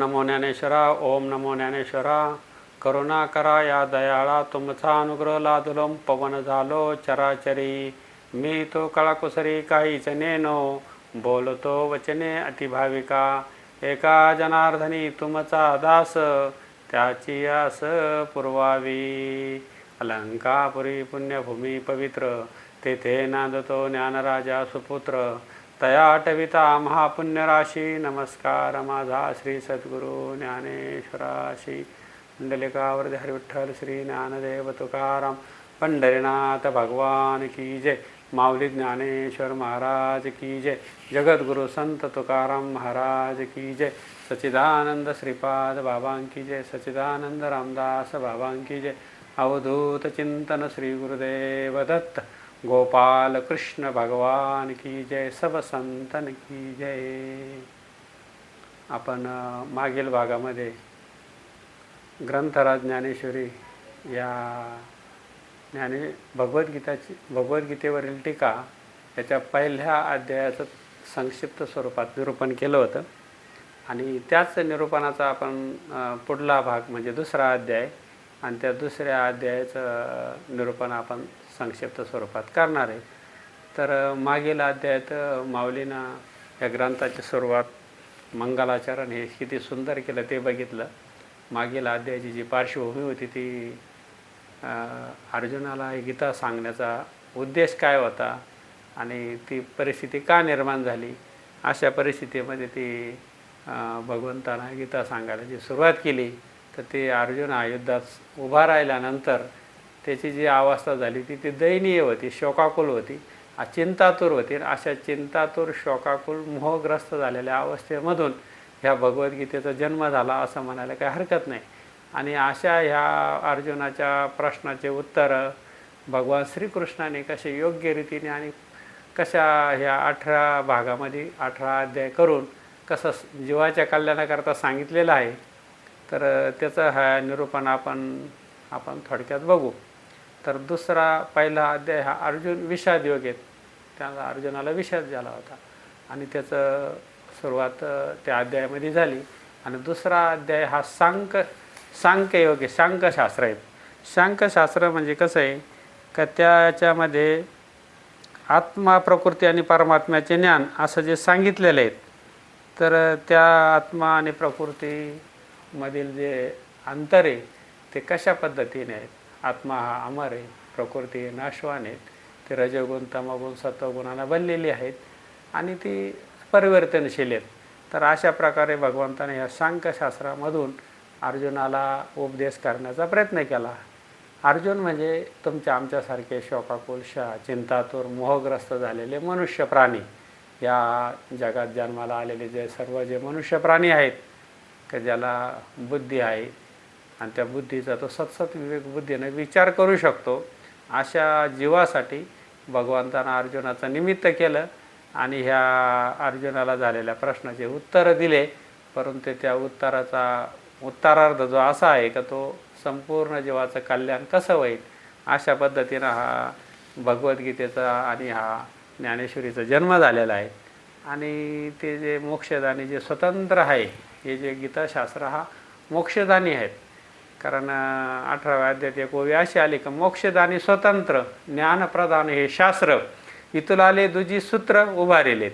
नमो ज्ञानेश्वरा, ओम नमो ज्ञानेश्वरा. करुणा करा या दयाळा, तुमचा अनुग्रह लादुलम पवन झालो चराचरी. मी तो कळाकुसरी काहीच नेनो, बोलतो वचने अतिभाविका. एका जनार्दनी तुमचा दास, त्याची आस पुरवावी. अलंकापुरी पुण्यभूमी पवित्र, तेथे नांदतो ज्ञानराजा सुपुत्र. तया आठविता महापुण्यराशी, नमस्कार माझा श्री सद्गुरू ज्ञानेश्वराशी. मंडलिकावरती हरिविठ्ठल श्री ज्ञानदेव तुकाराम पंढरीनाथ भगवान की जय. माऊली ज्ञानेश्वर महाराज की जय. जगद्गुरु संत तुकाराम महाराज की जय. सच्चिदानंद श्रीपाद बाबां की जय. सच्चिदानंद रामदास बाबां की जय. अवधूत चिंतन श्री गुरुदेव दत्त. गोपाल कृष्ण भगवान की जय. सब संतन की जय. आपण मागील भागामध्ये ग्रंथराज ज्ञानेश्वरी या भगवद्गीतेवरील टीका याच्या पहिल्या अध्यायाचं संक्षिप्त स्वरूपात निरूपण केलं होतं. आणि त्याच निरूपणाचा आपण पुढला भाग म्हणजे दुसरा अध्याय आणि त्या दुसऱ्या अध्यायाचं निरूपण आपण संक्षिप्त स्वरूपात करणार आहे. तर मागील अध्यायात माऊलींना या ग्रंथाची सुरुवात मंगलाचरण हे किती सुंदर केलं ते बघितलं. मागील अध्यायाची जी पार्श्वभूमी होती ती अर्जुनाला ही गीता सांगण्याचा उद्देश काय होता आणि ती परिस्थिती का निर्माण झाली. अशा परिस्थितीमध्ये ती भगवंतांना गीता सांगायला जी सुरुवात केली तर ते अर्जुन युद्धात उभा राहिल्यानंतर त्याची जी अवस्था झाली ती दयनीय होती, शोकाकुल होती, चिंतातूर होती. अशा चिंतातूर, शोकाकुल, मोहग्रस्त झालेल्या अवस्थेमधून ह्या भगवद्गीतेचा जन्म झाला असं म्हणायला काही हरकत नाही. आणि अशा ह्या अर्जुनाच्या प्रश्नाचे उत्तर भगवान श्रीकृष्णाने कसे योग्य रीतीने आणि कशा ह्या 18 भागामध्ये 18 अध्याय करून कसं जीवाच्या कल्याणाकरता सांगितलेलं आहे. तर त्याचं हा निरूपण आपण थोडक्यात बघू. तर पहिला अध्याय हा अर्जुन विषाद योग आहेत. त्याला अर्जुनाला विषाद झाला होता आणि त्याचं सुरुवात त्या अध्यायामध्ये झाली. आणि दुसरा अध्याय हा सांख्ययोग आहे, सांख्यशास्त्र आहे. सांख्यशास्त्र म्हणजे कसं आहे का त्याच्यामध्ये आत्मा, प्रकृती आणि परमात्म्याचे ज्ञान असं जे सांगितलेलं आहे. तर त्या आत्मा आणि प्रकृतीमधील जे अंतर आहे ते कशा पद्धतीने आहेत. आत्मा हा अमर आहे, प्रकृती नाशवान आहेत, ते रजोगुण, तमोगुण, सत्वगुणांना बनलेली आहेत आणि ती परिवर्तनशील आहेत. तर अशा प्रकारे भगवंताने या सांख्यशास्त्रामधून अर्जुनाला उपदेश करण्याचा प्रयत्न केला. अर्जुन म्हणजे तुमच्या आमच्यासारखे शोकाकुल, चिंतातूर, मोहग्रस्त झालेले मनुष्य प्राणी. या जगात जन्माला आलेले जे मनुष्य प्राणी आहेत की ज्याला बुद्धी आहे आणि त्या बुद्धीचा तो सतसत विवेक बुद्धीने विचार करू शकतो, अशा जीवासाठी भगवंतानं अर्जुनाचं निमित्त केलं आणि ह्या अर्जुनाला झालेल्या प्रश्नाचे उत्तर दिले. परंतु त्या उत्तरार्ध जो असा आहे का तो संपूर्ण जीवाचं कल्याण कसं होईल अशा पद्धतीनं हा भगवद्गीतेचा आणि हा ज्ञानेश्वरीचा जन्म झालेला आहे. आणि ते जे मोक्षदानी जे स्वतंत्र आहे, हे जे गीताशास्त्र हा मोक्षदानी आहेत. कारण 18व्या अध्यायात एक ओवी अशी आली का मोक्षदानी स्वतंत्र ज्ञानप्रदान हे शास्त्र, इतुलाले दुजी सूत्र उभारेलेत.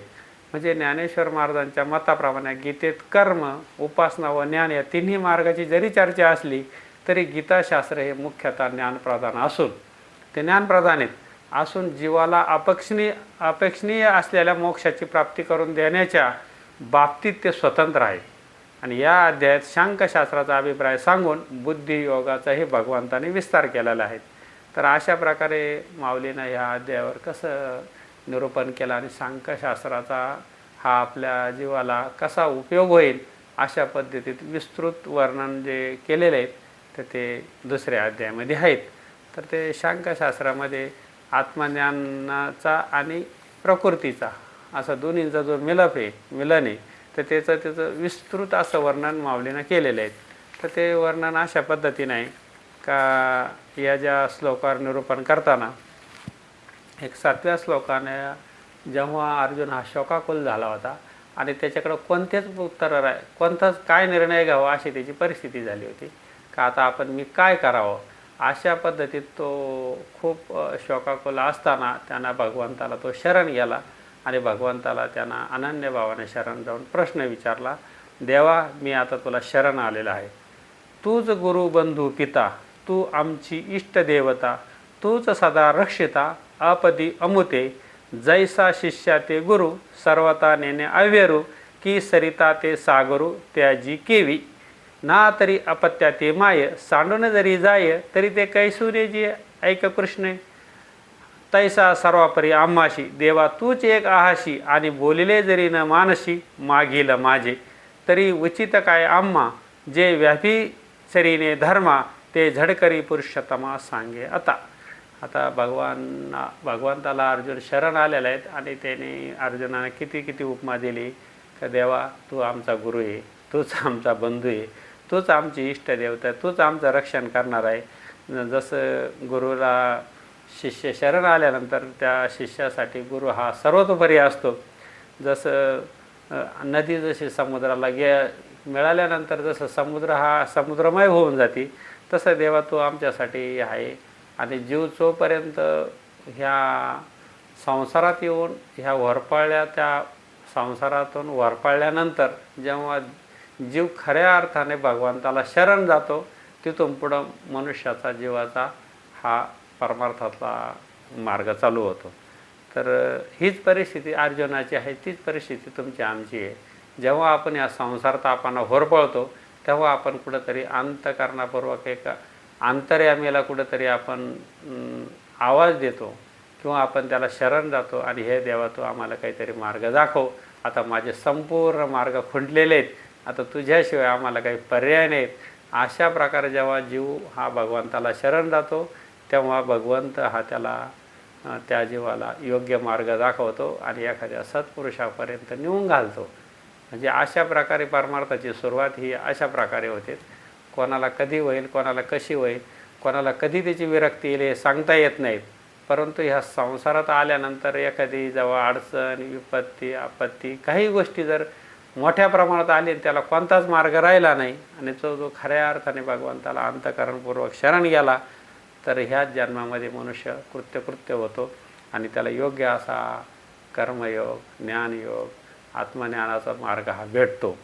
म्हणजे ज्ञानेश्वर महाराजांच्या मताप्रमाणे गीतेत कर्म, उपासना व ज्ञान या तिन्ही मार्गाची जरी चर्चा असली तरी गीताशास्त्र हे मुख्यतः ज्ञानप्रधान असून ते ज्ञानप्रधान असून जीवाला अपेक्षणीय असलेल्या मोक्षाची प्राप्ती करून देण्याच्या बाबतीत ते स्वतंत्र आहेत. आणि या अध्यायात सांख्यशास्त्राचा अभिप्राय सांगून बुद्धियोगाचाही भगवंताने विस्तार केलेला आहे. तर अशा प्रकारे माऊलीनं ह्या अध्यायावर कसं निरूपण केलं आणि सांख्यशास्त्राचा हा आपल्या जीवाला कसा उपयोग होईल अशा पद्धतीत विस्तृत वर्णन जे केलेले आहेत तर ते दुसऱ्या अध्यायामध्ये आहेत. तर ते सांख्यशास्त्रामध्ये आत्मज्ञानाचा आणि प्रकृतीचा असा दोन्हींचा जो मिलन आहे तर त्याचं विस्तृत असं वर्णन माऊलीनं केलेलं आहे. तर ते वर्णन अशा पद्धतीने आहे का या ज्या श्लोकावर निरूपण करताना एक 7व्या श्लोकाने जेव्हा अर्जुन हा शोकाकुल झाला होता आणि त्याच्याकडं कोणतेच उत्तर कोणताच काय निर्णय घ्यावा अशी त्याची परिस्थिती झाली होती का आता आपण मी काय करावं. अशा पद्धतीत तो खूप शोकाकुल असताना त्यांना भगवंताला तो शरण गेला आणि भगवंताला त्यांना अनन्य भावाने शरण जाऊन प्रश्न विचारला, देवा मी आता तुला शरण आलेला आहे. तूच गुरु बंधू पिता, तू आमची इष्टदेवता, तूच सदा रक्षिता, आपदी अमुते, जैसा शिष्या ते गुरु, सर्वता नेणे अव्यरू, की सरिता ते सागरू त्याजी केवी, ना तरी अपत्या ते माय, सांडून जरी जाय तरी ते कैसुरे जी ऐक कृष्णे, तैसा सर्वापरी आम्हाशी, देवा तूच एक आहाशी, आणि बोलिले जरी न मानशी, मागील माझे तरी उचित काय आम्हा, जे व्याभिचरीने धर्मा, ते झडकरी पुरुषोत्तमा सांगे आता. आता भगवंताला अर्जुन शरण आलेला आहेत आणि त्याने अर्जुनाने किती किती उपमा दिली का देवा तू आमचा गुरु आहे, तूच आमचा बंधू आहे, तूच आमची इष्टदेवता आहे, तूच आमचं रक्षण करणार आहे. जसं गुरुला शिष्य शरण आल्यानंतर त्या शिष्यासाठी गुरु हा सर्वतोपरी असतो. जसं नदी जशी समुद्राला मिळाल्यानंतर जसं समुद्र हा समुद्रमय होऊन जाते, तसं देवा तू आमच्यासाठी आहे. आणि जीव जोपर्यंत ह्या संसारात येऊन ह्या वरपाळल्या त्या संसारातून वरपाळल्यानंतर जेव्हा जीव खऱ्या अर्थाने भगवंताला शरण जातो, तिथून पुढं मनुष्याचा जीवाचा हा परमार्थातला मार्ग चालू होतो. तर हीच परिस्थिती अर्जुनाची आहे, तीच परिस्थिती तुमची आमची आहे. जेव्हा आपण या संसारात आपण होरपळतो तेव्हा आपण कुठंतरी अंतःकरणापूर्वक एक अंतर्यामीला कुठंतरी आपण आवाज देतो किंवा आपण त्याला शरण जातो आणि हे देवा तू आम्हाला काहीतरी मार्ग दाखव, आता माझे संपूर्ण मार्ग खुंटलेले आहेत, आता तुझ्याशिवाय आम्हाला काही पर्याय नाहीत. अशा प्रकारे जेव्हा जीव हा भगवंताला शरण जातो तेव्हा भगवंत हा त्याला त्या जीवाला योग्य मार्ग दाखवतो आणि एखाद्या सत्पुरुषापर्यंत नेऊन घालतो. म्हणजे अशा प्रकारे परमार्थाची सुरुवात ही अशा प्रकारे होते. कोणाला कधी होईल, कोणाला कशी होईल, कोणाला कधी त्याची विरक्ती येईल हे सांगता येत नाहीत. परंतु ह्या संसारात आल्यानंतर एखादी जेव्हा अडचण, विपत्ती, आपत्ती काही गोष्टी जर मोठ्या प्रमाणात आली त्याला कोणताच मार्ग राहिला नाही आणि जो खऱ्या अर्थाने भगवंताला अंतःकरणपूर्वक शरण गेला तर ह्याच जन्मामध्ये मनुष्य कृत्य होतो आणि त्याला योग्य असा कर्मयोग, ज्ञानयोग, आत्मज्ञानाचा मार्ग हा भेटतो.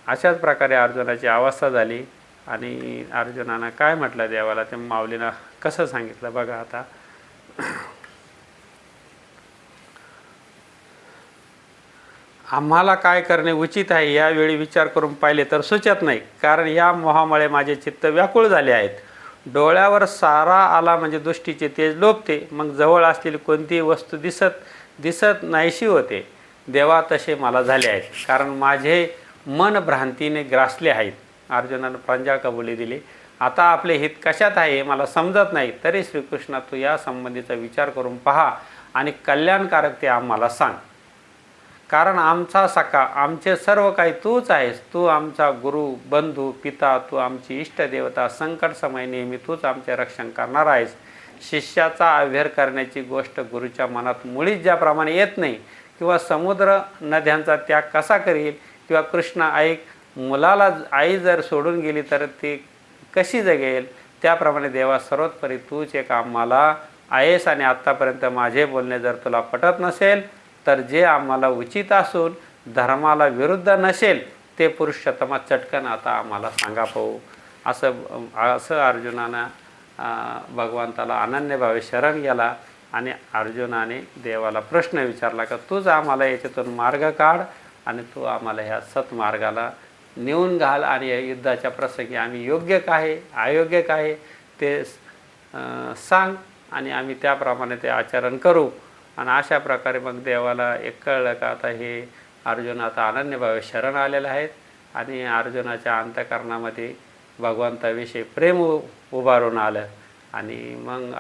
अशाच प्रकारे अर्जुनाची अवस्था झाली आणि अर्जुनानं काय म्हटलं देवाला, ते माऊलीनं कसं सांगितलं बघा. आता आम्हाला काय करणे उचित आहे यावेळी विचार करून पाहिले तर सुचत नाही, कारण या मोहामुळे माझे चित्त व्याकुळ झाले आहेत. डोळ्यावर सारा आला म्हणजे दृष्टीचे तेज लोपते, मग जवळ असलेली कोणतीही वस्तू दिसत नाहीशी होते. देवा तसे मला झाले आहेत, कारण माझे मन भ्रांतीने ग्रासले आहेत. अर्जुनानं प्रांजळ कबुली दिली, आता आपले हित कशात आहे मला समजत नाही, तरी श्रीकृष्णा तू या संबंधीचा विचार करून पहा आणि कल्याणकारक ते आम्हाला सांग. कारण आमचा सखा, आमचे सर्व काही तूच आहेस. तू आमचा गुरु बंधू पिता, तू आमची इष्टदेवता, संकट समय नेहमी तूच आमचे रक्षण करणार आहेस. शिष्याचा अव्हेर करण्याची गोष्ट गुरुच्या मनात मुळीच ज्याप्रमाणे येत नाही, किंवा समुद्र नद्यांचा त्याग कसा करील, किंवा कृष्ण ऐक मुलाला आई जर सोडून गेली तर ती कशी जगेल, त्याप्रमाणे देवा सर्वोत्परी तूच एक आम्हाला आहेस. आणि आत्तापर्यंत माझे बोलणे जर तुला पटत नसेल तर जे आम्हाला उचित असून धर्माला विरुद्ध नसेल ते पुरुषोत्तमा चटकन आता आम्हाला सांगा पाहू. असं अर्जुनानं भगवंताला अनन्यभावे शरण गेला आणि अर्जुनाने देवाला प्रश्न विचारला का तूच आम्हाला याच्यातून मार्ग काढ आणि तू आम्हाला ह्या सत्मार्गाला नेऊन घाल आणि या युद्धाच्या प्रसंगी आम्ही योग्य काय अयोग्य काय ते सांग आणि आम्ही त्याप्रमाणे ते आचरण करू. आणि अशा प्रकारे मग देवाला एक कळलं का आता हे अर्जुन आता अनन्यभावे शरण आलेले आहेत आणि अर्जुनाच्या अंतःकरणामध्ये भगवंताविषयी प्रेम उभारून आलं आणि मग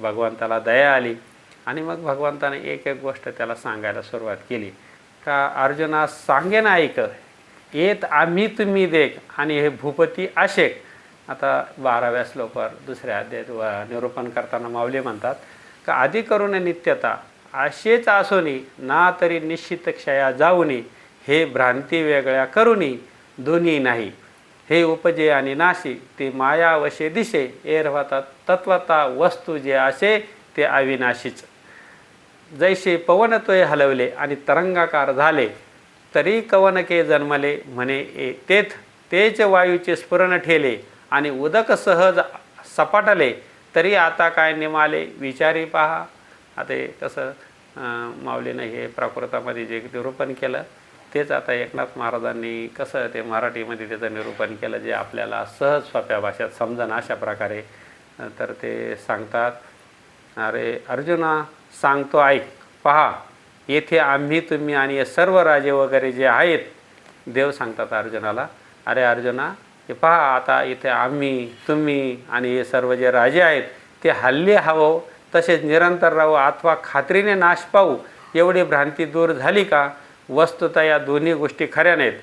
भगवंताला दया आली आणि मग भगवंताने एक एक गोष्ट त्याला सांगायला सुरुवात केली का अर्जुना सांगेन ऐक, येत आम्ही तुम्ही देख आणि हे भूपती अशेक. आता 12व्या श्लोकावर दुसऱ्या अध्यायात निरूपण करताना माऊली म्हणतात का आधी करून नित्यता असेच असोनी ना तरी निश्चित क्षया जाऊनी, हे भ्रांती वेगळ्या करुनी दोन्ही नाही, हे उपजे आणि नाशी ते माया वशे दिशे एरवता तत्वता वस्तू जे असे ते अविनाशीच. जैसे पवन तोय हलवले आणि तरंगाकार झाले तरी कवनके जन्मले म्हणे तेच वायूचे स्फुरण ठेले आणि उदक सहज सपाटले तरी आता काय निमाले विचारी पहा. आता कसं माऊलीनं हे प्राकृतामध्ये जे निरूपण केलं तेच आता एकनाथ महाराजांनी कसं ते मराठीमध्ये त्याचं निरूपण केलं जे आपल्याला सहज सोप्या भाषेत समजणं अशा प्रकारे. तर ते सांगतात, अरे अर्जुना सांगतो ऐक, पहा येथे आम्ही तुम्ही आणि हे सर्व राजे वगैरे जे आहेत. देव सांगतात अर्जुनाला, अरे अर्जुना हे पहा आता इथे आम्ही तुम्ही आणि हे सर्व जे राजे आहेत ते हल्ली हवं तसेच निरंतर राहू अथवा खात्रीने नाश पाहू एवढी भ्रांती दूर झाली का. वस्तुतः या दोन्ही गोष्टी खऱ्या नाहीत.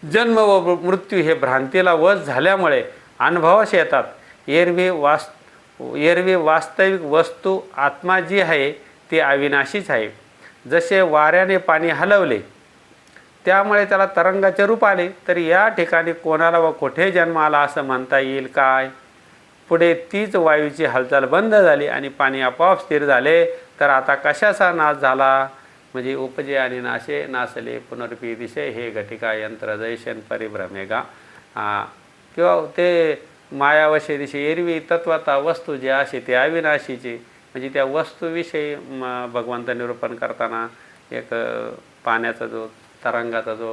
जन्म व मृत्यू हे भ्रांतीला वश झाल्यामुळे अनुभवास येतात. एरवी वास्तविक वस्तू आत्मा जी आहे ती अविनाशीच आहे. जसे वाऱ्याने पाणी हलवले त्यामुळे त्याला तरंगाचे रूप आले, तरी या ठिकाणी कोणाला व कुठे जन्म आला असं म्हणता येईल काय. पुढे तीच वायूची हालचाल बंद झाली आणि पाणी आपोआप स्थिर झाले, तर आता कशाचा नाश झाला. म्हणजे उपजे आणि नाशे नासले पुनर्पी दिशे हे घटिका यंत्र जैशन परिभ्रमेगा. किंवा ते मायावशे दिशे एरवी तत्वता वस्तू जे असे ते अविनाशीचे. म्हणजे त्या वस्तूविषयी भगवंत निरूपण करताना एक पाण्याचा जो तरंगाचा जो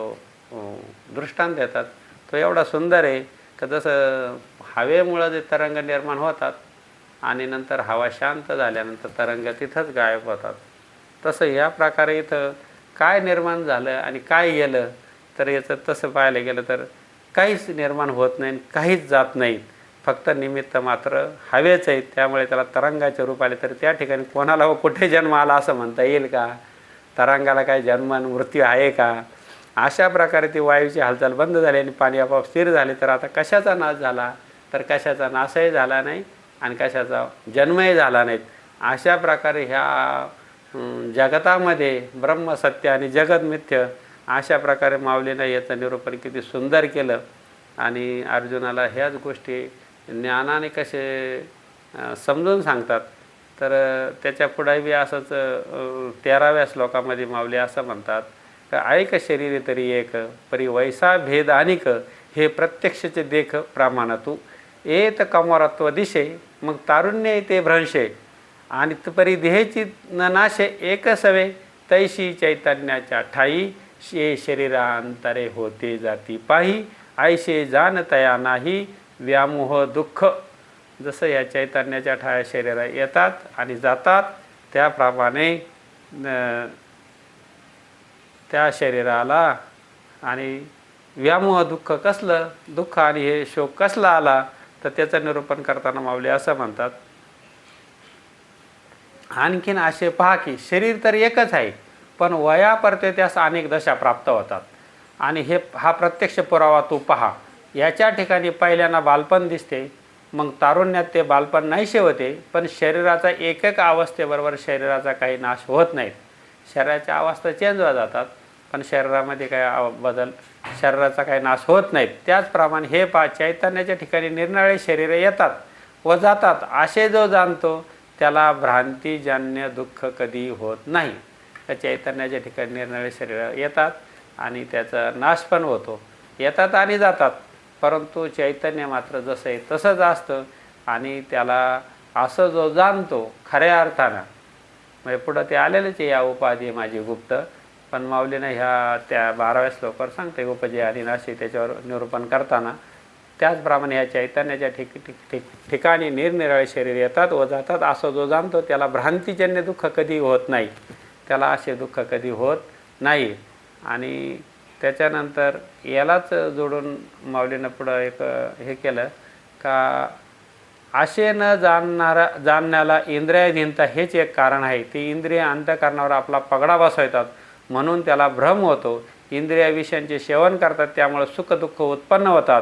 दृष्टांत देतात तो एवढा सुंदर आहे का जसं हवेमुळं जे तरंग निर्माण होतात आणि नंतर हवा शांत झाल्यानंतर तरंग तिथंच गायब होतात, तसं या प्रकारे इथं काय निर्माण झालं आणि काय गेलं. तर याचं तसं पाहायला गेलं तर काहीच निर्माण होत नाही, काहीच जात नाहीत, फक्त निमित्त मात्र हवेच आहेत. त्यामुळे त्याला तरंगाचे रूप आले, तर त्या ठिकाणी कोणाला व कुठे जन्म आला असं म्हणता येईल का. तरंगाला काय जन्म मृत्यू आहे का. अशा प्रकारे ती वायूची हालचाल बंद झाली आणि पाणी आपोआप स्थिर झाले, तर आता कशाचा नाश झाला, तर कशाचा नाशही झाला नाही आणि कशाचा जन्मही झाला नाहीत. अशा प्रकारे ह्या जगतामध्ये ब्रह्म सत्य आणि जगत मिथ्य अशा प्रकारे माऊलीनं याचं निरूपण किती सुंदर केलं. आणि अर्जुनाला ह्याच गोष्टी ज्ञानाने कसे समजून सांगतात. तर त्याच्या पुढे बी असंच 13व्या श्लोकामध्ये माऊली असं म्हणतात का ऐक शरीर तरी एक परी वैसा भेद अनिक हे प्रत्यक्षचे देख प्रमाणातू येत कमरत्व दिशे मग तारुण्य ते भ्रंशे आणि परी देहेची न नाशे एक सवे तैशी चैतन्याच्या ठाई शे शरीरांतरे होते जाती पाही ऐशे जाणतया नाही व्यामोह दुःख. जसं या चैतन्याच्या ठाया शरीरा येतात आणि जातात त्याप्रमाणे त्या शरीराला आणि व्यामोह दुःख कसलं दुःख आणि हे शोक कसला आला, तर त्याचं निरूपण करताना माऊली असं म्हणतात, आणखीन असे पहा की शरीर तर एकच आहे पण वयापरते त्यास अनेक दशा प्राप्त होतात. आणि हा प्रत्यक्ष पुरावा तू पहा. याच्या ठिकाणी पहिल्यांदा बालपण दिसते, मग तारुण्यात ते बालपण नाहीसे होते, पण शरीराचा एक अवस्थेबरोबर शरीराचा काही नाश होत नाहीत. शरीराच्या अवस्था चेंज होत जातात पण शरीरामध्ये काही बदल शरीराचा काही नाश होत नाहीत. त्याचप्रमाणे हे पहा चैतन्याच्या ठिकाणी निरनिराळे शरीरे येतात व जातात असे जो जाणतो त्याला भ्रांतीजन्य दुःख कधी होत नाही. त्या चैतन्याच्या ठिकाणी निरनिराळे शरीर येतात आणि त्याचा नाश पण होतो, येतात आणि जातात, परंतु चैतन्य मात्र जसं आहे तसंच असतं. आणि त्याला असं जो जाणतो खऱ्या अर्थानं म्हणजे पुढं ते आलेलंच आहे या उपाधी माझी गुप्त. पण माऊलीनं ह्या त्या 12व्या श्लोकावर सांगते उपजे आणि नाशी त्याच्यावर निरूपण करताना त्याचप्रमाणे ह्या चैतन्याच्या ठिकाणी निरनिराळे शरीर येतात व जातात असं जो जाणतो त्याला भ्रांतीजन्य दुःख कधी होत नाही, त्याला असे दुःख कधी होत नाही. आणि त्याच्यानंतर यालाच जोडून माऊलीनं पुढं एक हे केलं का असे न जाणण्याला इंद्रियाधीनता हेच एक कारण आहे. ती इंद्रिय अंतःकरणावर आपला पगडा बसवतात म्हणून त्याला भ्रम होतो. इंद्रियाविषयांचे सेवन करतात त्यामुळे सुखदुःख उत्पन्न होतात.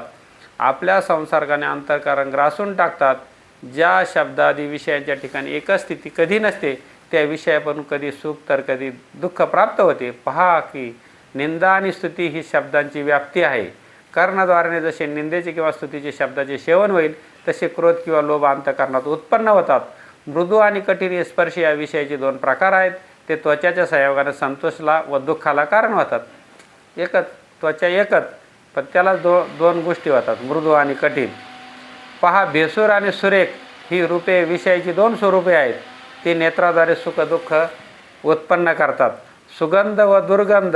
आपल्या संसर्गाने अंतःकरण ग्रासून टाकतात. ज्या शब्दादी विषयांच्या ठिकाणी एकच स्थिती कधी नसते त्या विषयापासून कधी सुख तर कधी दुःख प्राप्त होते. पहा की निंदा आणि स्तुती ही शब्दांची व्याप्ती आहे. कर्णद्वाराने जसे निंदेचे किंवा स्तुतीचे शब्दाचे सेवन होईल तसे क्रोध किंवा लोभ अंतःकरणात उत्पन्न होतात. मृदू आणि कठीण स्पर्श या विषयाचे दोन प्रकार आहेत. ते त्वचाच्या संयोगाने संतोषला व दुःखाला कारण होतात. एकच त्वचा एकच, पण त्याला दोन गोष्टी होतात, मृदू आणि कठीण. पहा, भेसूर आणि सुरेख ही रूपे विषयाची दोन स्वरूपे आहेत. ती नेत्राद्वारे सुख दुःख उत्पन्न करतात. सुगंध व दुर्गंध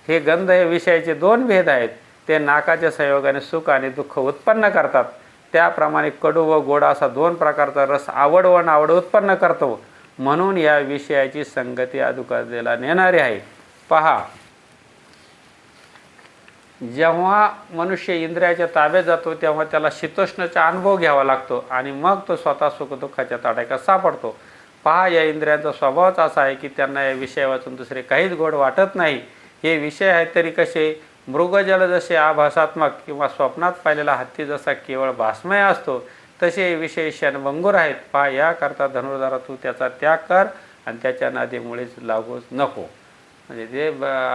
हे गंध हे विषयाचे दोन भेद आहेत. ते नाकाच्या संयोगाने सुख आणि दुःख उत्पन्न करतात. त्याप्रमाणे कडू व गोड असा दोन प्रकारचा रस आवड व नावड उत्पन्न करतो. म्हणून या विषयाची संगती अधोगतीला नेणारी आहे. पहा, जेव्हा मनुष्य इंद्रियाच्या ताब्यात जातो तेव्हा त्याला शीतोष्णाचा अनुभव घ्यावा लागतो आणि मग तो स्वतः सुखदुःखाच्या तडाख्यात सापडतो. पहा, या इंद्रियांचा स्वभावच असा आहे की त्यांना या विषय वाचून दुसरे काहीच गोड वाटत नाही. हे विषय आहेत तरी कसे? मृगजल जसे आभासात्मक किंवा स्वप्नात पाहिलेला हत्ती जसा केवळ भासमय असतो तसे हे विषय क्षणभंगूर आहेत. पहा, याकरता धनुर्धारा तू त्याचा त्याग कर आणि त्याच्या नादीमुळेच लागूच नको. म्हणजे जे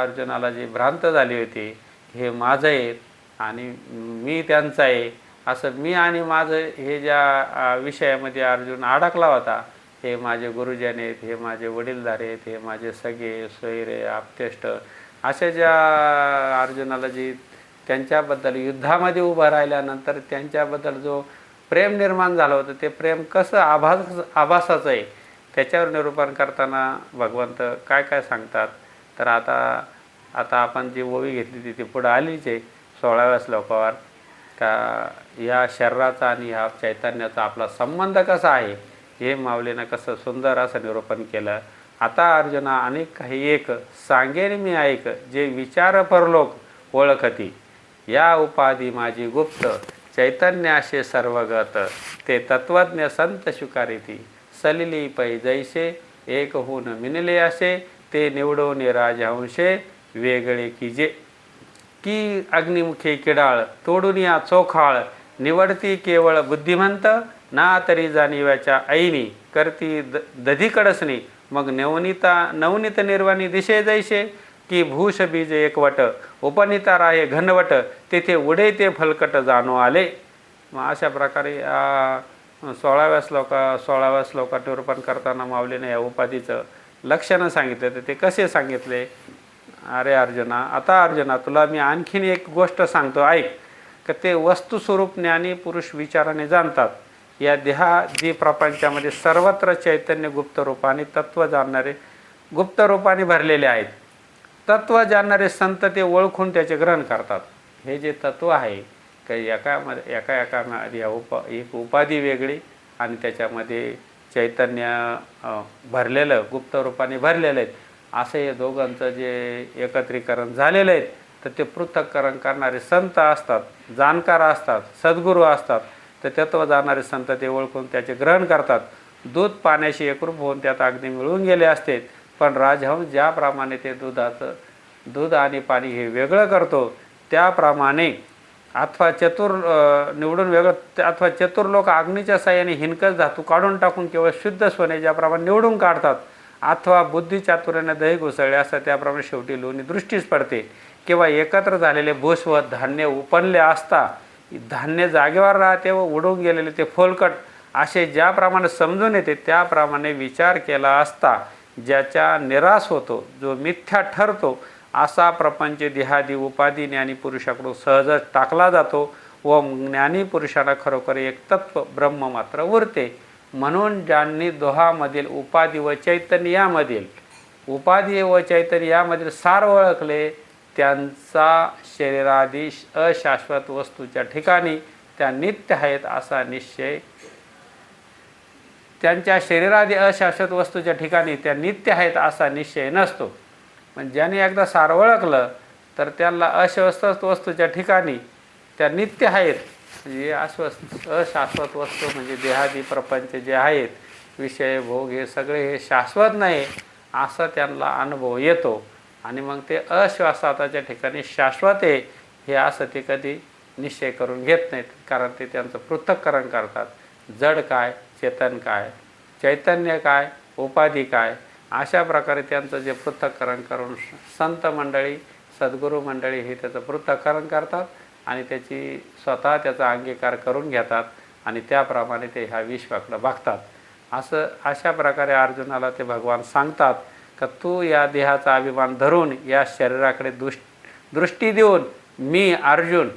अर्जुनाला जी भ्रांत झाली होती, हे माझं आहे आणि मी त्यांचं आहे, असं मी आणि माझं हे ज्या विषयामध्ये अर्जुन अडकला होता, हे माझे गुरुजन आहेत, हे माझे वडीलधारे आहेत, हे माझे सगळे सोयरे आप्तेष्ट, अशा ज्या अर्जुनाला जी त्यांच्याबद्दल युद्धामध्ये उभं राहिल्यानंतर त्यांच्याबद्दल जो प्रेम निर्माण झालं होतं, ते प्रेम कसं आभासाचं आहे त्याच्यावर निरूपण करताना भगवंत काय काय सांगतात. तर आता आपण जी ओवी घेतली ती पुढं आलीच आहे 16व्या श्लोकावर, का या शरीराचा आणि ह्या चैतन्याचा आपला संबंध कसा आहे हे माऊलीनं कसं सुंदर असं निरूपण केलं. आता अर्जुना अनेक काही एक सांगेन मी ऐक, जे विचार परलोक ओळखती, या उपाधी माझी गुप्त, चैतन्य असे सर्वगत, ते तत्वज्ञ संत स्वीकारिती, सलिली पै जैसे एक होऊन मिनले असे, ते निवडून राजहंशे वेगळे कीजे. की अग्निमुखे किडाळ तोडून या चोखाळ, निवडती केवळ बुद्धिमंत, ना तरी जाणीवाच्या ऐनी, करती दधी कडसणी, मग नवनीत निर्वाणी दिशे जैसे, की भूष बीज एकवट, उपनीता राहे घनवट, तेथे उडे ते फलकट जाणो आले. मग अशा प्रकारे 16व्या श्लोकात निरूपण करताना माऊलीने या उपाधीचं लक्षणं सांगितलं. तर ते कसे सांगितले? अरे अर्जुना, आता अर्जुना तुला मी आणखीन एक गोष्ट सांगतो, ऐक. का ते वस्तुस्वरूप ज्ञानी पुरुष विचाराने जाणतात. या देहादी प्रपंचामध्ये सर्वत्र चैतन्य गुप्त रूपाने तत्व जाणणारे गुप्त रूपाने भरलेले आहेत. तत्व जाणणारे संत ते ओळखून त्याचे ग्रहण करतात. हे जे तत्व आहे काही एकामध्ये एक उपाधी वेगळी आणि त्याच्यामध्ये चैतन्य भरलेलं गुप्त रूपाने भरलेलं आहे, असं हे दोघांचं जे एकत्रीकरण झालेलं आहे. तर ते पृथक्करण करणारे संत असतात, जाणकार असतात, सद्गुरू असतात. तर तत्व जाणणारे संत ते ओळखून त्याचे ग्रहण करतात. दूध पाण्याशी एकरूप होऊन त्यात अगदी मिळून गेले असते, पण राजहंस ज्याप्रमाणे ते दूध आणि पाणी हे वेगळं करतो त्याप्रमाणे, अथवा चतुर लोक अग्नीच्या साह्याने हिनकस धातू काढून टाकून केवळ शुद्ध सोने ज्याप्रमाणे निवडून काढतात, अथवा बुद्धी चातुर्याने दही घुसळले असतात त्याप्रमाणे शेवटी लोणी दृष्टीस पडते. किंवा एकत्र झालेले भूस व धान्य उपनले असता धान्य जागेवर राहते व उडून गेलेले ते फोलकट असे ज्याप्रमाणे समजून येते, त्याप्रमाणे विचार केला असता ज्याचा निराश होतो, जो मिथ्या ठरतो, असा प्रपंच देहादी उपाधी ज्ञानी पुरुषाकडून सहजच टाकला जातो व ज्ञानी पुरुषाला खरोखर एक तत्व ब्रह्म मात्र उरते. म्हणून ज्यांनी दोहामधील उपाधी व चैतन्य यामधील सार ओळखले, त्यांचा शरीरादी अशाश्वत वस्तूच्या ठिकाणी त्या नित्य आहेत असा निश्चय, त्यांच्या शरीरादी अशाश्वत वस्तूच्या ठिकाणी त्या नित्य आहेत असा निश्चय नसतो. पण ज्याने एकदा सार ओळखलं तर त्यांना अशाश्वत वस्तूच्या ठिकाणी त्या नित्य आहेत, म्हणजे अशाश्वत वस्तू म्हणजे देहादी प्रपंच जे आहेत, विषय भोग हे सगळे हे शाश्वत नाही असा त्यांना अनुभव येतो. आणि मग ते अश्वासाताच्या ठिकाणी शाश्वत आहे हे असं ते कधी निश्चय करून घेत नाहीत, कारण ते त्यांचं पृथक्करण करतात. जड काय, चेतन काय, चैतन्य काय, उपाधी काय, अशा प्रकारे त्यांचं जे पृथक्करण करून संत मंडळी सद्गुरू मंडळी हे त्याचं पृथक्करण करतात आणि त्याची स्वतः त्याचा अंगीकार करून घेतात आणि त्याप्रमाणे ते ह्या विश्वाकडे बघतात. अशा प्रकारे अर्जुनाला ते भगवान सांगतात का तू या देहाचा अभिमान धरून या शरीराकडे दृष्टी देऊन मी अर्जुन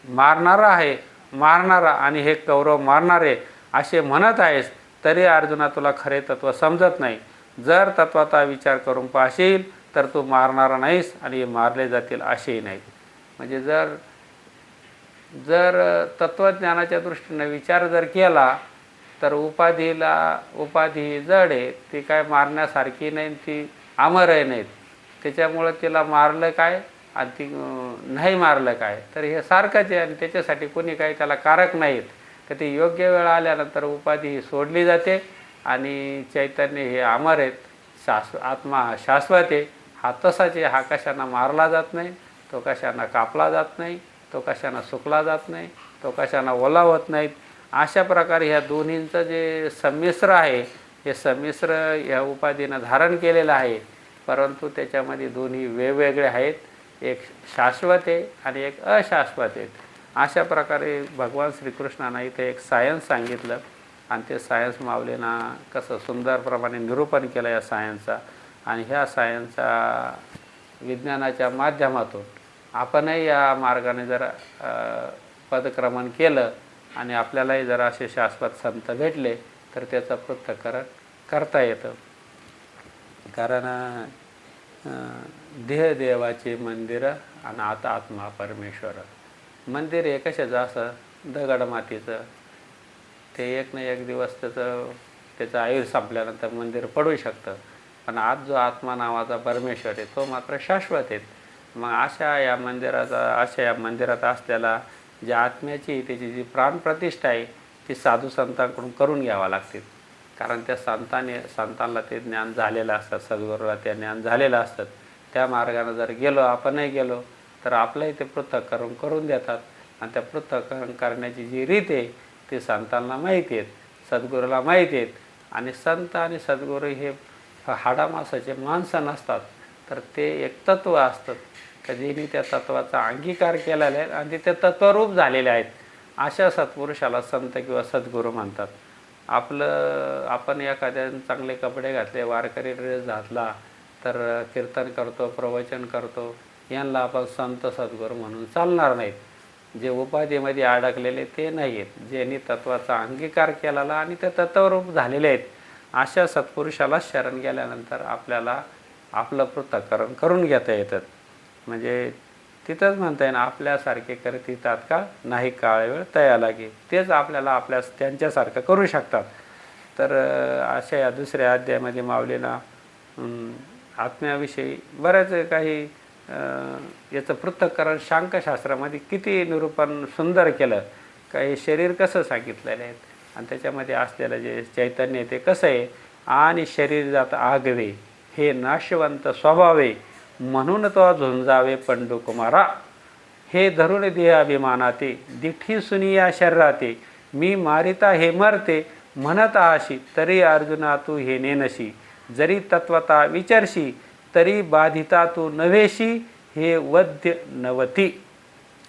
मारणारा आणि हे कौरव मारणारे असे म्हणत आहेस, तरी अर्जुना तुला खरे तत्व समजत नाही. जर तत्वाचा विचार करून पाहशील तर तू मारणारा नाहीस आणि मारले जातील असेही नाही. म्हणजे जर तत्वज्ञानाच्या दृष्टीने विचार जर केला तर उपाधी जड आहे, ती काय मारण्यासारखी नाही, ती अमरही नाहीत. त्याच्यामुळं तिला मारलं काय आणि ती नाही मारलं काय, तर हे सारखंच आहे आणि त्याच्यासाठी कोणी काही त्याला कारक नाहीत. तर ती योग्य वेळ आल्यानंतर उपाधी ही सोडली जाते आणि चैतन्य हे अमर आहेत. आत्मा हा शाश्वत आहे, हा तसाच आहे. हा कशांना मारला जात नाही, तो कशांना कापला जात नाही, तो कशांना सुकला जात नाही, तो कशांना ओलावत नाहीत. अशा प्रकारे ह्या दोन्हींचं जे संमिश्र आहे, हे संमिश्र ह्या उपाधीनं धारण केलेलं आहे, परंतु त्याच्यामध्ये दोन्ही वेगवेगळे आहेत. एक शाश्वत आहे आणि एक अशाश्वत आहेत. अशा प्रकारे भगवान श्रीकृष्णानं इथे एक सायन्स सांगितलं आणि ते सायन्स माऊलींना कसं सुंदरप्रमाणे निरूपण केलं या सायन्सचा. आणि ह्या सायन्सच्या विज्ञानाच्या माध्यमातून आपणही या मार्गाने जर पदक्रमण केलं आणि आपल्यालाही जर असे शाश्वत संत भेटले तर त्याचं पृथक्करण करता येतं. कारण देह देवाचे मंदिर आणि आता आत्मा परमेश्वर. मंदिर हे कशाचं असं दगड मातीचं, ते एक ना एक दिवस त्याचं आयुष्य संपल्यानंतर मंदिर पडू शकतं. पण आज जो आत्मा नावाचा परमेश्वर आहे तो मात्र शाश्वत आहे. मग अशा या मंदिरात असलेला जी आत्म्याची त्याची जी प्राणप्रतिष्ठा आहे ती साधू संतांकडून करून घ्यावा लागते. कारण त्या संतांना ते ज्ञान झालेलं असतं, सद्गुरूला ते ज्ञान झालेलं असतं. त्या मार्गाने जर गेलो, आपणही गेलो तर आपलंही ते पृथक्करण करून देतात. आणि त्या पृथक्करण करण्याची जी रीत आहे ती संतांना माहिती आहेत, सद्गुरूला माहिती आहेत. आणि संत आणि सद्गुरू हे हाडामासाचे माणसं नसतात, तर ते एक तत्व असतात. कधीही त्या तत्वाचा अंगीकार केलेला आहे आणि ते तत्वरूप झालेले आहेत. अशा सत्पुरुषाला संत किंवा सद्गुरू म्हणतात. आपण एखाद्या चांगले कपडे घातले, वारकरी ड्रेस घातला तर कीर्तन करतो, प्रवचन करतो, यांना आपण संत सद्गुरू म्हणून चालणार नाहीत. जे उपाधीमध्ये अडकलेले ते नाही आहेत, ज्यांनी तत्वाचा अंगीकार केलेला आणि ते तत्वरूप झालेले आहेत. अशा सत्पुरुषाला शरण गेल्यानंतर आपल्याला आपलं पृथक्करण करून घेता येतात. म्हणजे तिथंच म्हणता येईल आपल्यासारखे करती तात्काळ नाही काळ वेळ तया लागे. तेच आपल्याला त्यांच्यासारखं करू शकतात. तर अशा या दुसऱ्या अध्यायामध्ये माऊलींना आत्म्याविषयी बऱ्याच काही याचं पृथक्करण शांकशास्त्रामध्ये किती निरूपण सुंदर केलं. काही शरीर कसं सांगितलेलं आहे आणि त्याच्यामध्ये असलेलं जे चैतन्य ते कसं आहे. आणि शरीर जात आगवे हे नाशवंत स्वभावे, म्हणून तो झुंजावे पंडू कुमारा. हे धरून देह अभिमानाते, दिठी सुनिया शरीराते, मी मारिता हे मरते, म्हणत आशी तरी अर्जुना तू हे नेनशी. जरी तत्वता विचारशी तरी बाधिता तू नव्हेशी, हे वद्य नवती.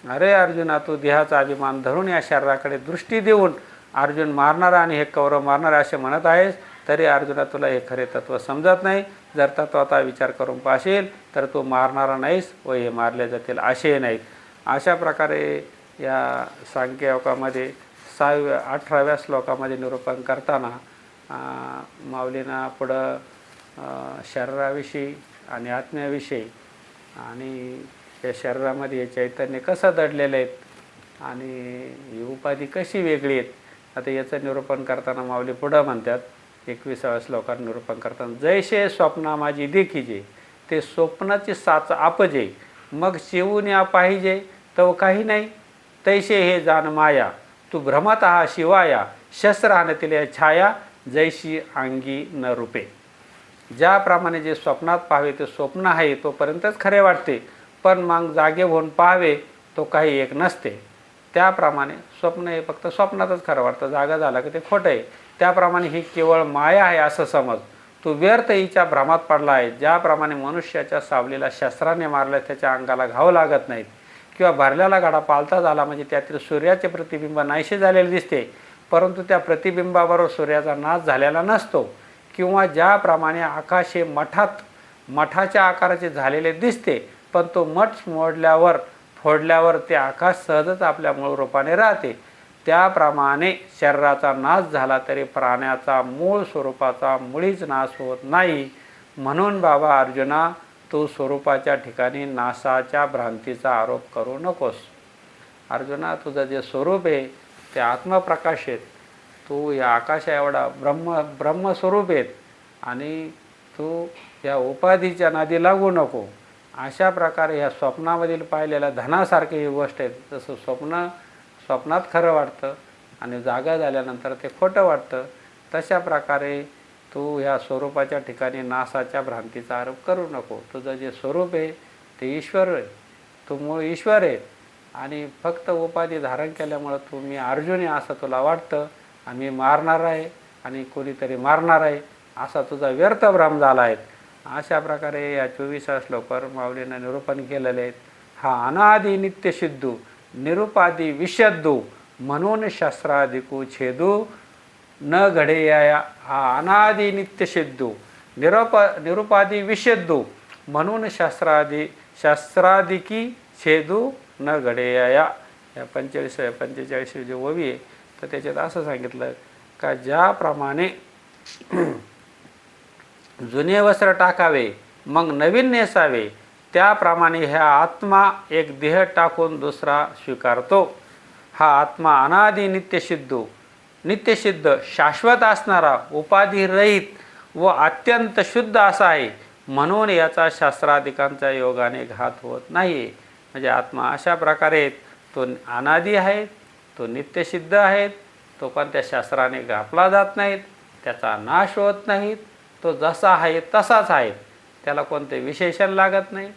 अरे अर्जुना, तू देहाचा अभिमान धरून या शरीराकडे दृष्टी देऊन अर्जुन मारणारा आणि हे कौरव मारणारा असे म्हणत आहेस, तरी अर्जुना तुला हे खरे तत्व समजत नाही. जर तत्वाचा विचार करून पाहशील तर तू मारणारा नाहीस व हे मारले जातील असे नाहीत. अशा प्रकारे या सांख्ययोगामध्ये 18व्या श्लोकामध्ये निरूपण करताना माऊलींना पुढं शरीराविषयी आणि आत्म्याविषयी आणि या शरीरामध्ये हे चैतन्य कसं दडलेलं आहेत आणि ही उपाधी कशी वेगळी आहेत. आता याचं निरूपण करताना माऊली पुढं म्हणतात 21व्या श्लोकात निरूपण करताना, जैसे स्वप्ना माझी देखीजे, ते स्वप्नाची साच आपजे, मग शिवून या पाहिजे तो काही नाही. तैसे हे जाण माया, तू भ्रमत हा शिवाया, शस्त्र आणतील छाया, जैशी अंगी न रूपे. ज्याप्रमाणे जे स्वप्नात पाहावे ते स्वप्न आहे तोपर्यंतच खरे वाटते, पण मग जागे होऊन पाहावे तो काही एक नसते. त्याप्रमाणे स्वप्न हे फक्त स्वप्नातच खरं वाटतं, जागा झाला की ते खोटं आहे. त्याप्रमाणे ही केवळ माया आहे असं समज. तू व्यर्थ हिच्या भ्रमात पडला आहे. ज्याप्रमाणे मनुष्याच्या सावलीला शस्त्राने मारल्यास त्याच्या अंगाला घाव लागत नाहीत, किंवा भरलेला घडा पालथा झाला म्हणजे त्यातील सूर्याचे प्रतिबिंब नाहीसे झालेले दिसते, परंतु त्या प्रतिबिंबाबरोबर सूर्याचा नाश झालेला नसतो. किंवा ज्याप्रमाणे आकाश हे मठाच्या आकाराचे झालेले दिसते, पण तो मठ फोडल्यावर ते आकाश सहजच आपल्या मूळ रूपाने राहते, त्याप्रमाणे शरीराचा नाश झाला तरी प्राण्याचा मूळ स्वरूपाचा मुळीच नाश होत नाही. म्हणून बाबा अर्जुना, तू स्वरूपाच्या ठिकाणी नाशाच्या भ्रांतीचा आरोप करू नकोस. अर्जुना, तुझं जे स्वरूप आहे ते आत्मप्रकाश आहेत. तू या आकाशा एवढा ब्रह्मस्वरूप आहेत आणि तू या उपाधीच्या नादी लागू नको. अशा प्रकारे ह्या स्वप्नामधील पाहिलेल्या धनासारखी ही गोष्ट आहे. जसं स्वप्नात खरं वाटतं आणि जागा झाल्यानंतर ते खोटं वाटतं, तशा प्रकारे तू ह्या स्वरूपाच्या ठिकाणी नाशाच्या भ्रांतीचा आरोप करू नको. तुझं जे स्वरूप आहे ते ईश्वर आहे. तू मूळ ईश्वर आहे आणि फक्त उपाधी धारण केल्यामुळं तू मी अर्जुन आहे असं तुला वाटतं आणि मी मारणार आहे आणि कोणीतरी मारणार आहे असा तुझा व्यर्थ भ्रम झाला आहे. अशा प्रकारे या 24 श्लोकावर माऊलीनं निरूपण केलेले आहेत. हा अनादि नित्य सिद्धू निरुपादी विशद्धू म्हणून शस्त्रादिकू छेदू न घडे या. हा अनादि नित्य सिद्धू निरुपादी विशद्धू म्हणून शस्त्रादिकी छेदू न घडे या. 45 जे ओवी आहे तर त्याच्यात असं सांगितलं का ज्याप्रमाणे जुने वस्त्र टाकावे मग नवीन नेसावे, त्याप्रमाणे हा आत्मा एक देह टाकून दुसरा स्वीकारतो. हा आत्मा अनादि नित्यसिद्ध शाश्वत असणारा उपाधिरहित व अत्यंत शुद्ध असा आहे. म्हणून याचा शास्त्राधिकांच्या योगाने घात होत नाही. म्हणजे आत्मा अशा प्रकारे तो अनादि आहे, तो नित्यसिद्ध आहे, तो कोणत्या शास्त्राने घापला जात नाहीत, त्याचा नाश होत नाहीत, तो जसा आहे तसाच आहे. त्याला कोणते विशेषण लागत नाही,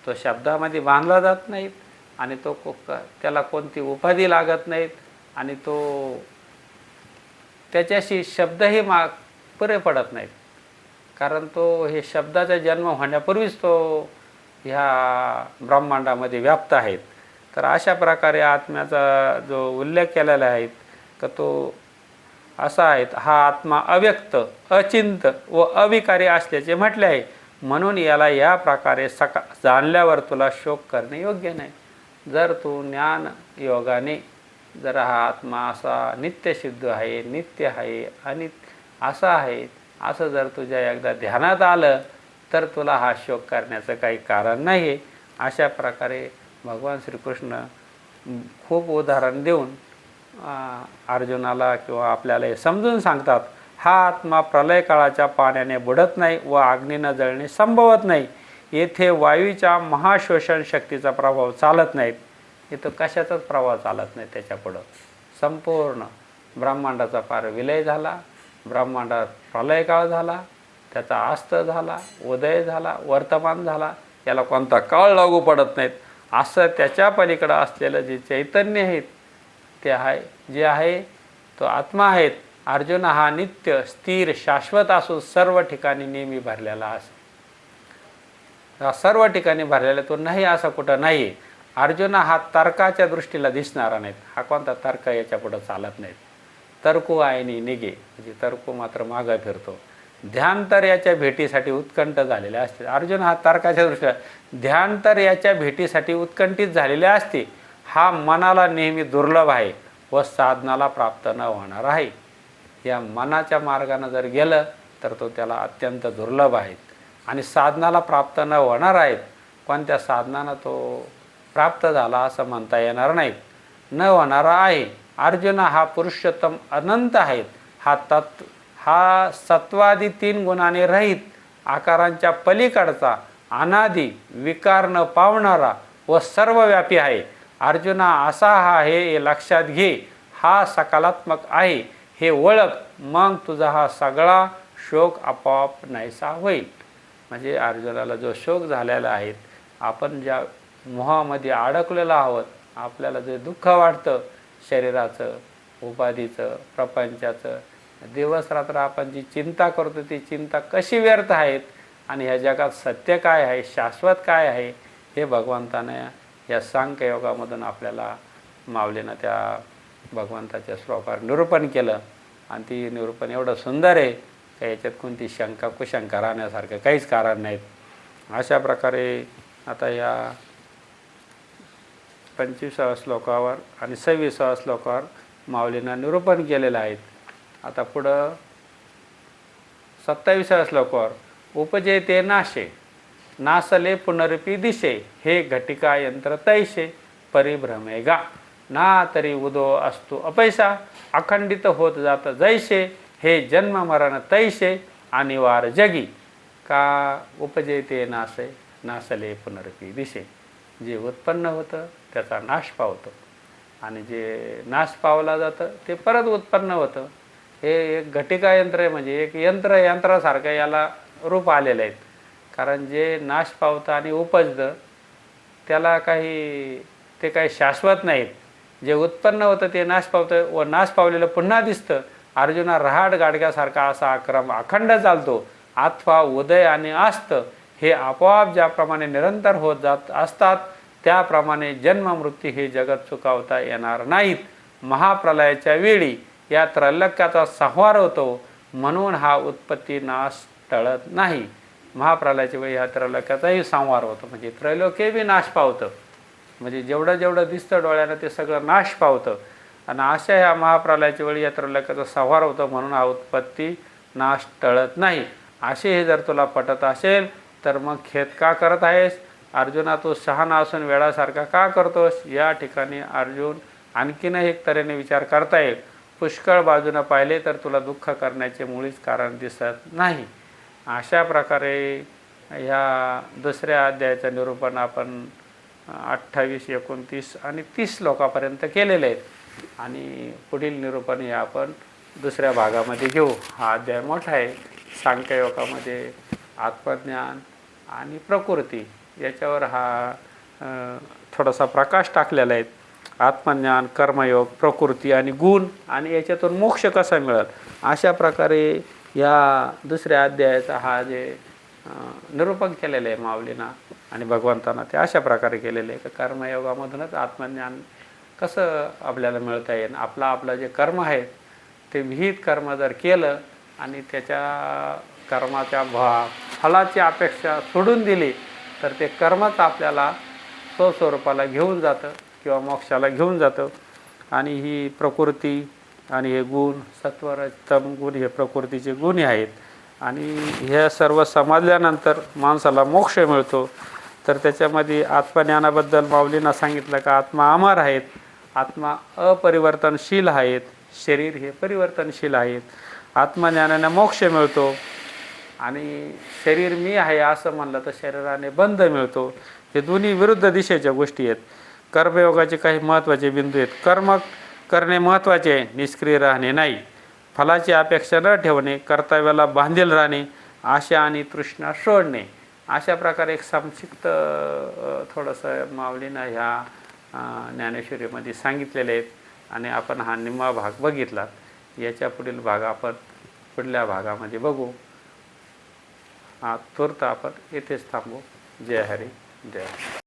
तो शब्दामध्ये बांधला जात नाहीत आणि त्याला कोणती उपाधी लागत नाहीत आणि त्याच्याशी शब्दही पुरे पडत नाहीत, कारण तो हे शब्दाचा जन्म होण्यापूर्वीच तो ह्या ब्रह्मांडामध्ये व्याप्त आहेत. तर अशा प्रकारे आत्म्याचा जो उल्लेख केलेला आहे का तो असा आहे. हा आत्मा अव्यक्त अचिंत व अविकारी असल्याचे म्हटले आहे. म्हणून याला या प्रकारे जाणल्यावर तुला शोक करणे योग्य नाही. जर तू ज्ञान योगाने जर हा आत्मा असा नित्यसिद्ध आहे, नित्य आहे आणि असा आहे असं जर तुझ्या एकदा ध्यानात आलं तर तुला हा शोक करण्याचं काही कारण नाही. अशा प्रकारे भगवान श्रीकृष्ण खूप उदाहरण देऊन अर्जुनाला किंवा आपल्याला हे समजून सांगतात. हा आत्मा प्रलय काळाच्या पाण्याने बुडत नाही व अग्नीनं जळणे संभवत नाही. येथे वायूच्या महाशोषण शक्तीचा प्रभाव चालत नाहीत. इथं कशाचाच प्रभाव चालत नाही. त्याच्यापुढं संपूर्ण ब्रह्मांडाचा पार विलय झाला, ब्रह्मांडात प्रलय काळ झाला, त्याचा अस्त झाला, उदय झाला, वर्तमान झाला, याला कोणता काळ लागू पडत नाहीत. असं त्याच्या पलीकडं असलेलं जे चैतन्य आहेत ते आहे, जे आहे तो आत्मा आहेत. अर्जुन हा नित्य स्थिर शाश्वत असून सर्व ठिकाणी नेहमी भरलेला असो. सर्व ठिकाणी भरलेला तो नाही असं कुठं नाही. अर्जुन हा तर्काच्या दृष्टीला दिसणारा नाहीत. हा कोणता तर्क याच्या पुढं चालत नाहीत. तर्कू आयनी निघे म्हणजे तर्कू मात्र मागं फिरतो. ध्यान तर याच्या भेटीसाठी उत्कंठ झालेले असते. अर्जुन हा तर्काच्या दृष्टीला ध्यान तर याच्या भेटीसाठी उत्कंठित झालेले असते. हा मनाला नेहमी दुर्लभ आहे व साधनाला प्राप्त न होणार आहे. या मनाच्या मार्गाने जर गेलं तर तो त्याला अत्यंत दुर्लभ आहे आणि साधनाला प्राप्त न होणार आहेत. कोणत्या साधनानं तो प्राप्त झाला असं म्हणता येणार नाही, न होणारा आहे. अर्जुन हा पुरुषोत्तम अनंत आहेत. हा सत्वादी 3 गुणाने रहित आकारांच्या पलीकडचा अनादी विकार न पावणारा व सर्वव्यापी आहे. अर्जुना असा हा हे लक्षात घे. हा सकारात्मक आहे हे ओळख, मग तुझा हा सगळा शोक आपोआप नाहीसा होईल. म्हणजे अर्जुनाला जो शोक झालेला आहे, आपण ज्या मोहामध्ये अडकलेलो आहोत, आपल्याला जे दुःख वाटतं शरीराचं, उपाधीचं, प्रपंचाचं, दिवस रात्र आपण जी चिंता करतो ती चिंता कशी व्यर्थ आहेत आणि ह्या जगात सत्य काय आहे, शाश्वत काय आहे, हे भगवंताने या सांख्ययोगामधून आपल्याला माऊलीनं त्या भगवंताच्या श्लोकावर निरूपण केलं. आणि ती निरूपण एवढं सुंदर आहे की याच्यात कोणती शंका कुशंका राहण्यासारखं काहीच कारण नाहीत. अशा प्रकारे आता या 25व्या श्लोकावर आणि 26व्या श्लोकावर माऊलीनं निरूपण केलेलं आहे. आता पुढं 27व्या श्लोकावर उपजेते नाशे नासले पुनरपी दिशे हे घटिका यंत्र तैशे परिभ्रमेगा ना तरी उदो असतो अपैसा अखंडित होत जात जैसे हे जन्म मरण तैसे अनिवार्य जगी का उपजेते नासे नासले पुनरपी दिशे. जे उत्पन्न होतं त्याचा नाश पावतो आणि जे नाश पावला जातं ते परत उत्पन्न होतं. हे एक घटिका यंत्र आहे, म्हणजे एक यंत्रासारखं याला रूप आलेलं आहेत. कारण जे नाश पावतं आणि उपजतं त्याला ते काही शाश्वत नाहीत. जे उत्पन्न होतं ते नाश पावतं व नाश पावलेलं पुन्हा दिसतं. अर्जुना रहाड गाडग्यासारखा असा क्रम अखंड चालतो. अथवा उदय आणि अस्त हे आपोआप ज्याप्रमाणे निरंतर होत जात असतात त्याप्रमाणे जन्म मृत्यू हे जगत चुकावता येणार नाहीत. महाप्रलयाच्या वेळी या त्रैलोक्याचा संहार होतो म्हणून हा उत्पत्ती नाश टळत नाही. महाप्रलयाच्या वेळी ह्या त्रैलोक्याचाही संहार होतो, म्हणजे त्रैलोक्य बी नाश पावतं, म्हणजे जेवढं जेवढं दिसतं डोळ्यानं ते सगळं नाश पावतं. आणि अशा ह्या महाप्रलयाच्या वेळी या त्रैलोक्याचा संहार होतो म्हणून हा उत्पत्ती नाश टळत नाही. असे हे जर तुला पटत असेल तर मग खेद का करत आहेस? अर्जुना तू शहाणा असून वेळासारखा का करतोस? या ठिकाणी अर्जुन आणखीन एक तऱ्हेने विचार करता येईल. पुष्कळ बाजूनं पाहिले तर तुला दुःख करण्याचे मुळीच कारण दिसत नाही. अशा प्रकारे ह्या दुसऱ्या अध्यायाचं निरूपण आपण 28, 29 आणि 30 श्लोकापर्यंत केलेले आहेत. आणि पुढील निरूपण हे आपण दुसऱ्या भागामध्ये घेऊ. हा अध्याय मोठा आहे. सांख्ययोगामध्ये आत्मज्ञान आणि प्रकृती याच्यावर हा थोडासा प्रकाश टाकलेला आहे. आत्मज्ञान, कर्मयोग, प्रकृती आणि गुण आणि याच्यातून मोक्ष कसा मिळेल अशा प्रकारे या दुसऱ्या अध्यायाचा हा जे निरूपण केलेलं आहे माऊलींना आणि भगवंतांना ते अशा प्रकारे केलेलं आहे की कर्मयोगामधूनच आत्मज्ञान कसं आपल्याला मिळता येईल. आपलं जे कर्म आहे ते विहित कर्म जर केलं आणि त्याच्या कर्माच्या फलाची अपेक्षा सोडून दिली तर ते कर्मच आपल्याला स्वस्वरूपाला घेऊन जातं किंवा मोक्षाला घेऊन जातं. आणि ही प्रकृती आणि हे गुण सत्वरजतम गुण हे प्रकृतीचे गुण आहेत. आणि हे सर्व समजल्यानंतर माणसाला मोक्ष मिळतो. तर त्याच्यामध्ये आत्मज्ञानाबद्दल माऊलींना सांगितलं का आत्मा अमर आहेत, आत्मा अपरिवर्तनशील आहेत, शरीर हे परिवर्तनशील आहेत. आत्मज्ञानाने मोक्ष मिळतो आणि शरीर मी आहे असं म्हणलं तर शरीराने बंध मिळतो. हे दोन्ही विरुद्ध दिशेच्या गोष्टी आहेत. कर्मयोगाचे काही महत्त्वाचे बिंदू आहेत. कर्म करणे महत्त्वाचे आहे, निष्क्रिय राहणे नाही. फलाची अपेक्षा न ठेवणे, कर्तव्याला बांधील राहणे, आशा आणि तृष्णा सोडणे. अशा प्रकारे एक संक्षिप्त थोडंसं माऊलीनं ह्या ज्ञानेश्वरीमध्ये सांगितलेले आहेत. आणि आपण हा निम्मा भाग बघितला. याच्या पुढील भाग आपण पुढल्या भागामध्ये बघू. तूर्त आपण येथेच थांबू. जय हरी, जय हरी.